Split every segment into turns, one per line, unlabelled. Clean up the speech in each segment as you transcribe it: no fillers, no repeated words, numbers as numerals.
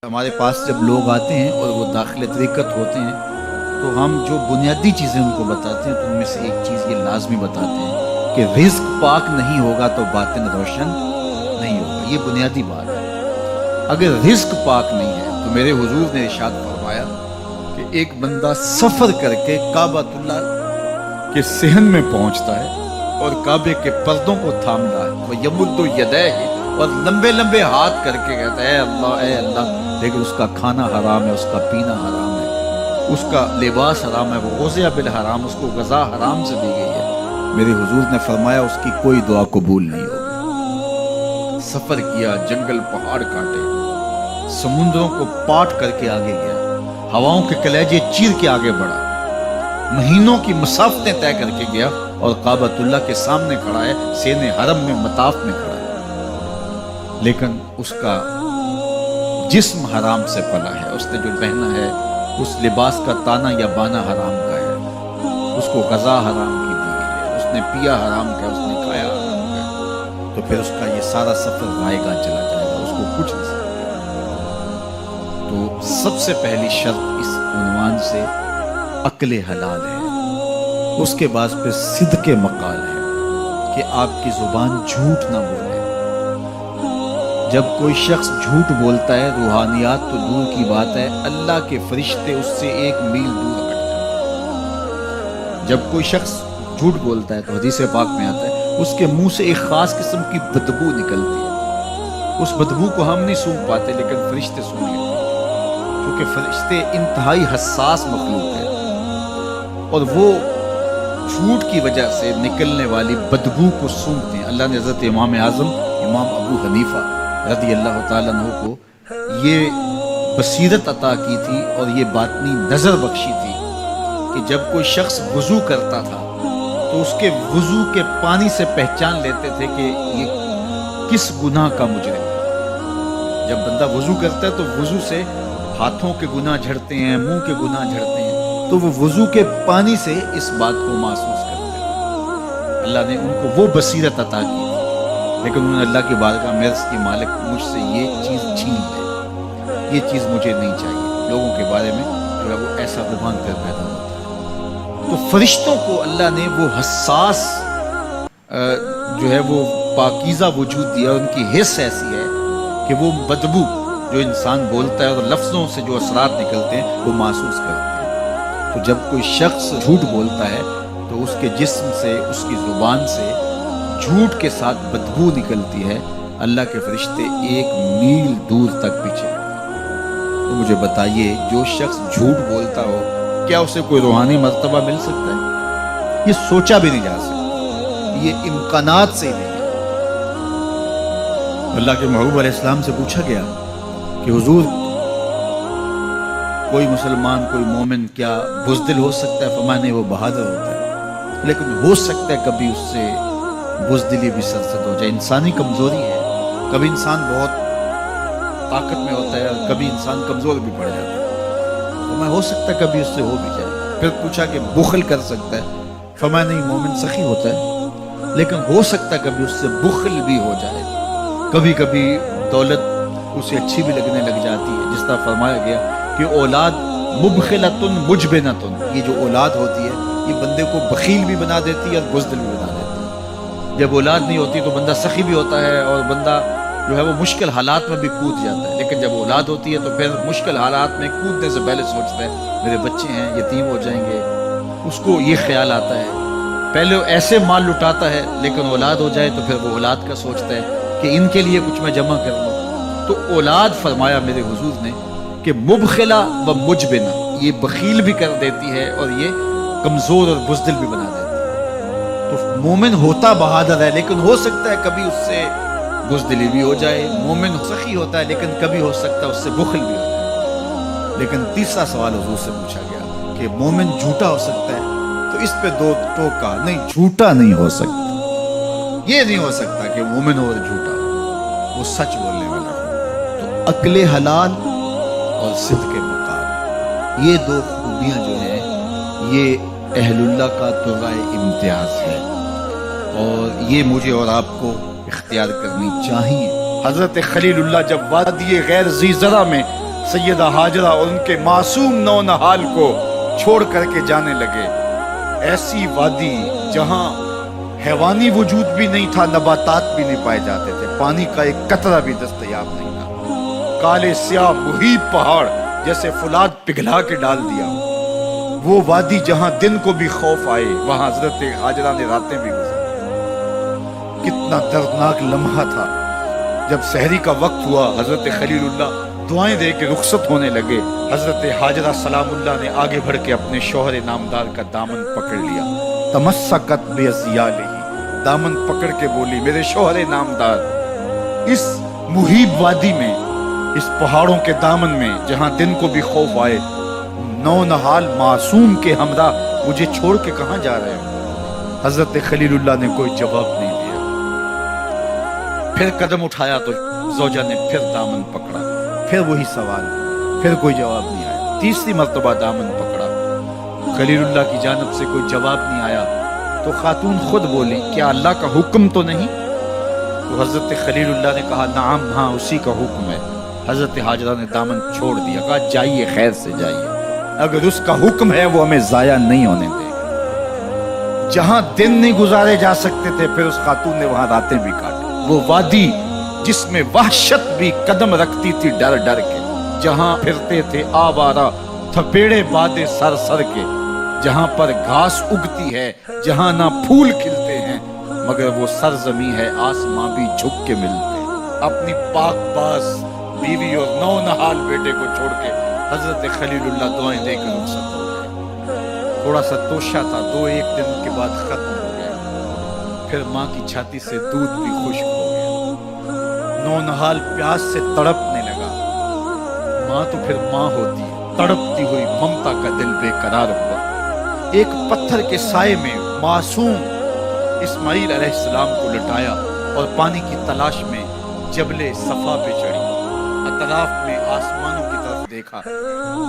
ہمارے پاس جب لوگ آتے ہیں اور وہ داخل طریقت ہوتے ہیں تو ہم جو بنیادی چیزیں ان کو بتاتے ہیں تو ان میں سے ایک چیز یہ لازمی بتاتے ہیں کہ رزق پاک نہیں ہوگا تو باطن روشن نہیں ہوگا. یہ بنیادی بات ہے. اگر رزق پاک نہیں ہے تو میرے حضور نے ارشاد فرمایا کہ ایک بندہ سفر کر کے کعبۃ اللہ کے صحن میں پہنچتا ہے اور کعبے کے پردوں کو تھام رہا ہے وہ یمد یدیہ اور لمبے لمبے ہاتھ کر کے کہتا ہے اے اللہ, لیکن اس کا کھانا حرام ہے, اس کا پینا حرام ہے, اس کا لباس حرام ہے, وہ غذا بالحرام, اس کو غذا حرام سے دی گئی ہے. میرے حضور نے فرمایا اس کی کوئی دعا قبول نہیں ہوگی. سفر کیا, جنگل پہاڑ کاٹے, سمندروں کو پاٹ کر کے آگے گیا, ہواؤں کے کلیجے چیر کے آگے بڑھا, مہینوں کی مسافتیں طے کر کے گیا اور کعبۃ اللہ کے سامنے کھڑا ہے, سین حرم میں مطاف میں کھڑا ہے, لیکن اس کا جسم حرام سے پلا ہے. اس نے جو پہنا ہے اس لباس کا تانا یا بانا حرام کا ہے, اس کو غذا حرام کی دی گئی ہے, اس نے پیا حرام کا, اس نے کھایا حرام کا, تو پھر اس کا یہ سارا سفر رائے گاہ چلا جائے گا, اس کو کچھ نہیں سکتا. تو سب سے پہلی شرط اس عنوان سے عقل حلال ہے. اس کے بعد پھر صدق مقال ہے کہ آپ کی زبان جھوٹ نہ بولے. جب کوئی شخص جھوٹ بولتا ہے روحانیات تو دور کی بات ہے, اللہ کے فرشتے اس سے 1 میل دور ہٹ جاتے ہیں. جب کوئی شخص جھوٹ بولتا ہے تو حدیث پاک میں آتا ہے اس کے منہ سے ایک خاص قسم کی بدبو نکلتی ہے. اس بدبو کو ہم نہیں سونگھ پاتے لیکن فرشتے سونگھ لیتے ہیں, کیونکہ فرشتے انتہائی حساس مخلوق ہیں اور وہ جھوٹ کی وجہ سے نکلنے والی بدبو کو سونگھتے ہیں. اللہ نے حضرت امام اعظم امام ابو حنیفہ رضی اللہ تعالیٰ عنہ کو یہ بصیرت عطا کی تھی اور یہ باطنی نظر بخشی تھی کہ جب کوئی شخص وضو کرتا تھا تو اس کے وضو کے پانی سے پہچان لیتے تھے کہ یہ کس گناہ کا مجرم ہے. جب بندہ وضو کرتا ہے تو وضو سے ہاتھوں کے گناہ جھڑتے ہیں, منہ کے گناہ جھڑتے ہیں, تو وہ وضو کے پانی سے اس بات کو محسوس کرتے ہیں. اللہ نے ان کو وہ بصیرت عطا کی, لیکن انہوں نے اللہ کی بارگاہ میں عرض کی مالک مجھ سے یہ چیز چھین لے, یہ چیز مجھے نہیں چاہیے. لوگوں کے بارے میں جو ہے وہ ایسا گمان کر پیدا ہوتا ہے. تو فرشتوں کو اللہ نے وہ حساس جو ہے وہ پاکیزہ وجود دیا, ان کی حس ایسی ہے کہ وہ بدبو جو انسان بولتا ہے اور لفظوں سے جو اثرات نکلتے ہیں وہ محسوس کرتے ہیں. تو جب کوئی شخص جھوٹ بولتا ہے تو اس کے جسم سے, اس کی زبان سے جھوٹ کے ساتھ بدبو نکلتی ہے. اللہ کے فرشتے 1 میل دور تک پیچھے. تو مجھے بتائیے جو شخص جھوٹ بولتا ہو کیا اسے کوئی روحانی مرتبہ مل سکتا ہے؟ یہ سوچا بھی نہیں جا سکتا, یہ امکانات سے نہیں ہے. اللہ کے محبوب علیہ السلام سے پوچھا گیا کہ حضور کوئی مسلمان کوئی مومن کیا بزدل ہو سکتا ہے؟ فرمایا نہیں, وہ بہادر ہوتا ہے, لیکن ہو سکتا ہے کبھی اس سے بزدلی بھی سرزد ہو جائے. انسانی کمزوری ہے, کبھی انسان بہت طاقت میں ہوتا ہے اور کبھی انسان کمزور بھی پڑ جاتا ہے. فرمایا ہو سکتا ہے کبھی اس سے ہو بھی جائے. پھر پوچھا کہ بخل کر سکتا ہے؟ فرمایا نہیں, مومن سخی ہوتا ہے لیکن ہو سکتا ہے کبھی اس سے بخل بھی ہو جائے. کبھی کبھی دولت اسے اچھی بھی لگنے لگ جاتی ہے, جس طرح فرمایا گیا کہ اولاد مبخلۃ مجبنۃ, یہ جو اولاد ہوتی ہے یہ بندے کو بخیل بھی بنا دیتی ہے اور بزدل بھی بنا دیتی ہے. جب اولاد نہیں ہوتی تو بندہ سخی بھی ہوتا ہے اور بندہ جو ہے وہ مشکل حالات میں بھی کود جاتا ہے, لیکن جب اولاد ہوتی ہے تو پھر مشکل حالات میں کودنے سے پہلے سوچتا ہے میرے بچے ہیں یتیم ہو جائیں گے. اس کو یہ خیال آتا ہے, پہلے ایسے مال لٹاتا ہے لیکن اولاد ہو جائے تو پھر وہ اولاد کا سوچتا ہے کہ ان کے لیے کچھ میں جمع کر لوں. تو اولاد فرمایا میرے حضور نے کہ مبخلہ و مجبنہ, یہ بخیل بھی کر دیتی ہے اور یہ کمزور اور بزدل بھی بنا دیتی ہے. تو مومن ہوتا بہادر ہے لیکن ہو سکتا ہے کبھی اس سے بزدلی بھی ہو جائے. مومن سخی ہوتا ہے لیکن کبھی ہو سکتا ہے اس سے بخل بھی ہو جائے. لیکن تیسرا سوال حضور سے پوچھا گیا کہ مومن جھوٹا ہو سکتا ہے؟ تو اس پہ 2 ٹوکا, نہیں جھوٹا نہیں ہو سکتا. یہ نہیں ہو سکتا کہ مومن ہو اور جھوٹا ہو, وہ سچ بولنے والا ہو. تو عقل حلال اور صدق مقال, یہ 2 خوبیاں جو ہیں یہ اہل اللہ کا طرائے امتیاز ہے اور یہ مجھے اور آپ کو اختیار کرنی چاہیے. حضرت خلیل اللہ جب وادی غیر ذی زرع میں
सैयदा हाजरा और उनके मासूम नौनहाल को छोड़ करके जाने लगे। ऐसी वादी जहां हैवानी वजूद भी नहीं था, नबातात भी नहीं पाए जाते थे, पानी का एक कतरा भी दस्तयाब नहीं था। काले स्याह मुहीब पहाड़ जैसे फुलाद पिघला के डाल दिया। वो वादी जहां दिन को भी खौफ आए, वहां हजरत हाजरा ने रातें भी गुजारी। कितना दर्दनाक लम्हा था जब सहरी का वक्त हुआ। हजरत खलीलुल्लाह दुआएं दे के रुखसत होने लगे। हजरत हाजरा सलामुल्लाह ने आगे बढ़ के अपने शौहर नामदार का दामन पकड़ लिया। तमस्सकत बेअज़ियालिही, दामन पकड़ के बोली, मेरे शौहर नामदार, इस मुहीब वादी में, इस पहाड़ों के दामन में जहां दिन को भी खौफ आए, नौनहाल मासूम के हमरा मुझे छोड़ के कहां जा रहे हो? हजरत खलीलुल्लाह ने कोई जवाब नहीं दिया। फिर कदम उठाया तो ज़ौजा ने फिर दामन पकड़ा, फिर वही सवाल, फिर कोई जवाब नहीं आया। तीसरी मर्तबा दामन पकड़ा, खलीलुल्लाह की जानिब से कोई जवाब नहीं आया। तो खातून खुद बोली, क्या अल्लाह का हुक्म तो नहीं? तो हजरत खलीलुल्लाह ने कहा, नाम, हाँ उसी का हुक्म है। हजरत हाजरा ने दामन छोड़ दिया, कहा जाइए, खैर से जाइए, अगर उसका हुक्म है वो हमें जाया नहीं होने देगा। जहां दिन नहीं गुजारे जा सकते थे, फिर उस खातून ने वहां रातें भी काटी। वो वादी जिसमें वहशत भी कदम रखती थी डर डर के, जहां फिरते थे आवारा थपेड़े बादे सर सर के, जहां पर घास उगती है, जहां ना फूल खिलते हैं, मगर वो सरजमी है, आसमां भी झुक के मिलते हैं। अपनी पाकबाज बीवी और नौनहाल बेटे को छोड़ के हजरत खलीलुल्लाह दुआएं देकर रुखसत हो गए। थोड़ा सा तोशा था, 2-1 दिन के बाद खत्म हो गया। फिर माँ की छाती से दूध भी खुश्क हो गया। नौनहाल प्यास से तड़पने लगा। माँ तो फिर माँ होती है, तड़पती हुई ममता का दिल बेकरार हुआ। एक पत्थर के साए में मासूम इस्माइल अलैहिस्सलाम को लटाया और पानी की तलाश में जबले सफा पे चढ़ी। अतराफ में आसमानों की तरफ देखा,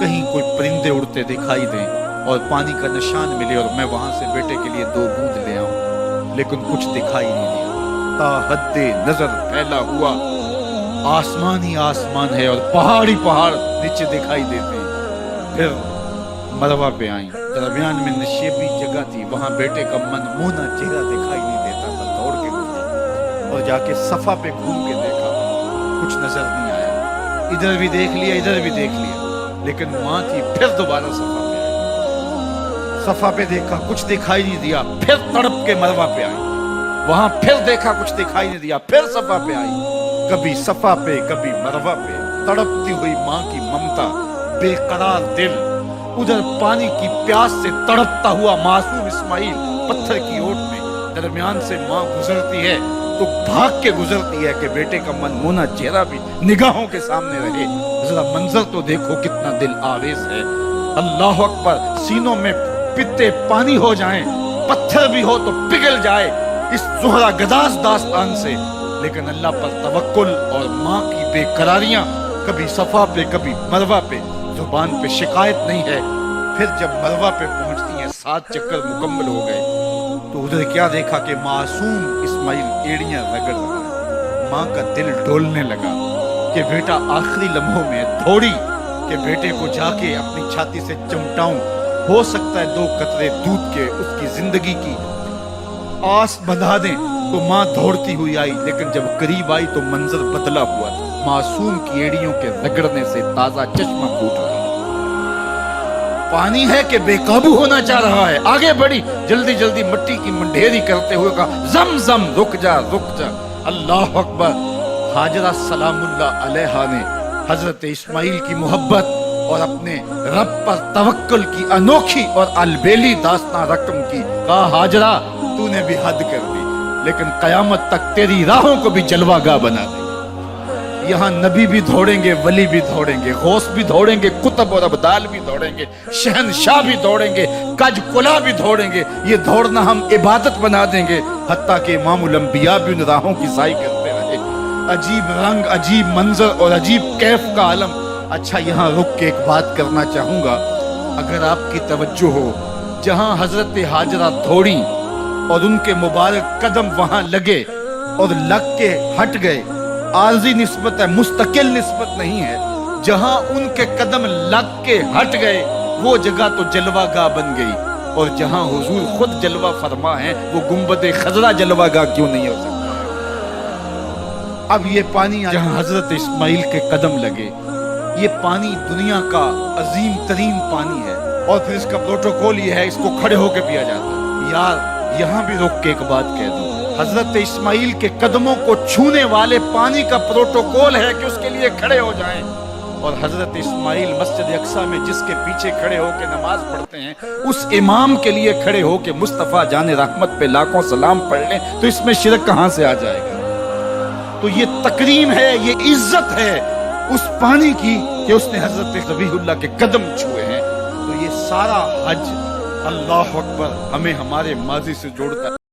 कहीं कोई परिंदे उड़ते दिखाई दें और पानी का निशान मिले और मैं वहां से बेटे के लिए 2 बूंद ले आऊं, लेकिन कुछ दिखाई नहीं दिया। ताहद्दे नजर फैला हुआ आसमान ही आसमान है और पहाड़ ही पहाड़ नीचे दिखाई देते हैं। फिर मरवा पे आई, दरमियान में नशेबी जगह थी, वहां बेटे का मनमोहना चेहरा दिखाई नहीं देता था। दौड़ के गुजरी और जाके सफा पे घूम के देखा, कुछ नजर नहीं आया। इधर भी देख लिया, इधर भी देख लिया, लेकिन माँ थी। फिर दोबारा सफा पे आई, सफा पे देखा, कुछ दिखाई नहीं दिया। फिर तड़प के मरवा पे आई, वहां फिर देखा, कुछ दिखाई नहीं दिया। फिर सफा पे आई, कभी सफा पे कभी मरवा पे, तड़पती हुई माँ की ममता, बेकरार दिल। उधर पानी की प्यास से तड़पता हुआ मासूम इस्माइल पत्थर की ओट में, दरमियान से माँ गुजरती है तो भाग के गुजरती है कि बेटे का मनमोहना चेहरा भी निगाहों के सामने रहे। जरा मंजर तो देखो, कितना दिल आवेज है। अल्लाह अकबर, सीनों में पित्ते पानी हो जाएं, पत्थर भी हो तो पिघल जाए इस ज़ुहरा गदास दास्तान से, लेकिन अल्लाह पर तवक्कुल और माँ की बेकरारियां, कभी सफा पे कभी मरवा पे, जुबान पे शिकायत नहीं है। फिर जब मरवा पे पहुंचती हैं, 7 चक्कर मुकम्मल हो गए, तो उधर क्या देखा कि मासूम इस्माइल एड़ियां रगड़ रहा है। माँ का दिल डोलने लगा कि बेटा आखिरी लम्हों में थोड़ी कि बेटे को जाके अपनी छाती से चमटाऊं, हो सकता है 2 कतरे दूध के उसकी जिंदगी की आस बंधा दें। तो माँ दौड़ती हुई आई, लेकिन जब करीब आई तो मंजर बदला हुआ था। मासूम की एड़ियों के रगड़ने से ताजा चश्मा फूट रहा, पानी है कि बेकाबू होना चाह रहा है। आगे बढ़ी, जल्दी जल्दी मट्टी की मंडेरी करते हुए कहा, जम जम रुक जा रुक जा। अल्लाह अकबर। हाजरा सलामुल्लाह अलैहा ने हजरत इस्माइल की मोहब्बत और अपने रब पर तवक्कुल की अनोखी और अलबेली दास्तां रकम की। कहा, हाजरा तूने भी हद कर दी, लेकिन कयामत तक तेरी राहों को भी जलवागाह बना दे। यहाँ नबी भी दौड़ेंगे, वली भी दौड़ेंगे, गौस भी दौड़ेंगे, कुतुब और अब्दाल भी दौड़ेंगे, शहनशाह भी दौड़ेंगे, कज कुला भी दौड़ेंगे। ये दौड़ना हम इबादत बना देंगे, हत्ता कि इमामुल अंबिया भी उन राहों की साई करते रहे। अजीब रंग, अजीब मंजर और अजीब कैफ का आलम। अच्छा, यहाँ रुक के एक बात करना चाहूंगा, अगर आपकी तवज्जो हो, जहाँ हजरत हाजरा दौड़ी और उनके मुबारक कदम वहां लगे और लग के हट गए, आरजी निस्बत है, मुस्तकिल निस्बत नहीं है। जहां उनके कदम लग के हट गए वो जगह तो जलवा गाह बन गई, और जहां हुजूर खुद जलवा फरमा है वो गुंबद खजरा जलवा गाह क्यों नहीं हो सकता। अब ये पानी जहां हजरत इस्माइल के कदम लगे, ये पानी दुनिया का अजीम तरीन पानी है, और फिर इसका प्रोटोकॉल ये है, इसको खड़े होकर पिया जाता है। यार यहाँ भी रोक के एक बात कह दूं, हजरत इस्माइल के कदमों को छूने वाले पानी का प्रोटोकॉल है कि उसके लिए खड़े हो जाएं, और हजरत इस्माइल मस्जिद अक्सा में जिसके पीछे खड़े होकर नमाज पढ़ते हैं, उस इमाम के लिए खड़े होकर मुस्तफ़ा जाने रहमत पे लाखों सलाम पढ़ लें, तो इसमें शिरक कहां से आ जाएगा। तो ये तकरीम है, ये इज्जत है उस पानी की कि उसने हजरत ज़बीहुल्लाह के कदम छुए हैं। तो ये सारा हज अल्लाह अकबर हमें हमारे माजी से जोड़ता है।